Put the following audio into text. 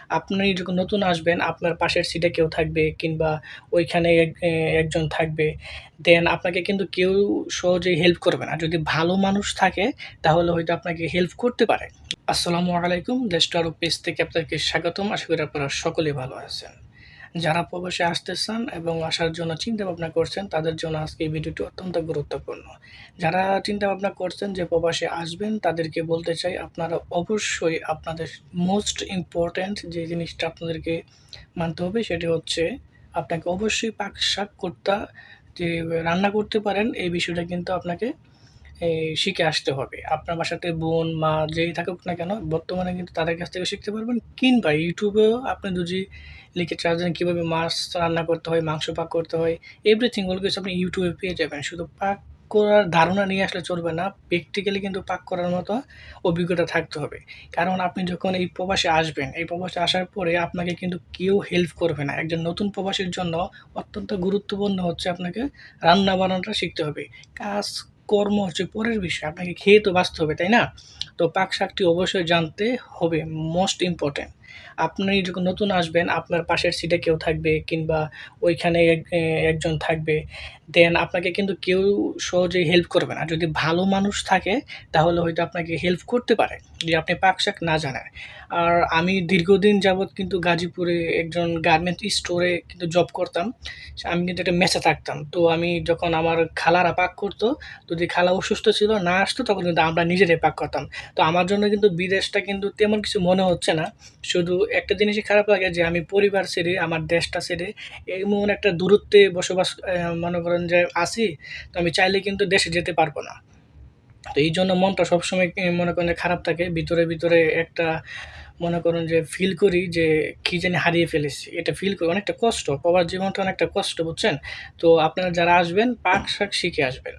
আপনি যখন নতুন আসবেন, আপনার পাশের সিটে কেউ থাকবে কিংবা ওইখানে একজন থাকবে। দেন আপনাকে কিন্তু কেউ সহজেই হেল্প করবে না। যদি ভালো মানুষ থাকে তাহলে হয়তো আপনাকে হেল্প করতে পারে। আসসালামু আলাইকুম। দেশ টু আরব পেজ থেকে আপনাদেরকে স্বাগতম। আশা করি আপনারা সকলেই ভালো আছেন। যারা প্রবাসে আসতে চান এবং আসার জন্য চিন্তাভাবনা করছেন, তাদের জন্য আজকে এই ভিডিওটি অত্যন্ত গুরুত্বপূর্ণ। যারা চিন্তাভাবনা করছেন যে প্রবাসে আসবেন, তাদেরকে বলতে চাই আপনারা অবশ্যই আপনাদের মোস্ট ইম্পোর্টেন্ট যে জিনিসটা আপনাদেরকে মানতে হবে সেটি হচ্ছে আপনাকে অবশ্যই পাক-শাক যে রান্না করতে পারেন এই বিষয়টা কিন্তু আপনাকে শিখে আসতে হবে। আপনার বাসাতে বোন, মা যেই থাকুক না কেন বর্তমানে কিন্তু তাদের কাছ থেকে শিখতে পারবেন কিংবা ইউটিউবেও আপনি যদি লিখে সার্চ দেন কীভাবে মাছ রান্না করতে হয়, মাংস পাক করতে হয়, এভরিথিং অল কিছু আপনি ইউটিউবে পেয়ে যাবেন। শুধু পাক করার ধারণা নিয়ে আসলে চলবে না। প্র্যাকটিক্যালি কিন্তু পাক করার মতো অভিজ্ঞতা থাকতে হবে। কারণ আপনি যখন এই প্রবাসে আসবেন, এই প্রবাসে আসার পরে আপনাকে কিন্তু কেউ হেল্প করবে না। একজন নতুন প্রবাসীর জন্য অত্যন্ত গুরুত্বপূর্ণ হচ্ছে আপনাকে রান্না-বান্নাটা শিখতে হবে। কর্ম হচ্ছে পরের বিষয়। আপনাকে খেয়ে তো বাঁচতে হবে, তাই না? তো পাক-শাকটি অবশ্যই জানতে হবে, মোস্ট ইম্পোর্টেন্ট। আপনি যখন নতুন আসবেন, আপনার পাশের সিটে কেউ থাকবে কিংবা ওইখানে একজন থাকবে। দেন আপনাকে কিন্তু কেউ সহজেই হেল্প করবে না। যদি ভালো মানুষ থাকে তাহলে হয়তো আপনাকে হেল্প করতে পারে, যদি আপনি পাক-শাক না জানেন। আর আমি দীর্ঘদিন যাবৎ কিন্তু গাজীপুরে একজন গার্মেন্টস স্টোরে কিন্তু জব করতাম। আমি কিন্তু একটা মেসে থাকতাম। তো আমি যখন আমার খালারা পাক করত, যদি খালা অসুস্থ ছিল, না আসতো তখন কিন্তু আমরা নিজেরাই পাক করতাম। তো আমার জন্য কিন্তু বিদেশটা কিন্তু তেমন কিছু মনে হচ্ছে না। শুধু একটা জিনিসই খারাপ লাগে যে আমি পরিবার ছেড়ে, আমার দেশটা ছেড়ে এমন একটা দূরত্বে বসবাস মনে করেন যে আছি, তো আমি চাইলে কিন্তু দেশে যেতে পারব না। তো এইজন্য মনটা সবসময় মনে করেন যে খারাপ থাকে। ভিতরে একটা মনে করুন যে ফিল করি যে কি জানি হারিয়ে ফেলেছি। এটা ফিল করি অনেকটা কষ্ট। প্রবাস জীবনটা অনেকটা কষ্ট, বুঝছেন? তো আপনারা যারা আসবেন পাক-শাক শিখে আসবেন।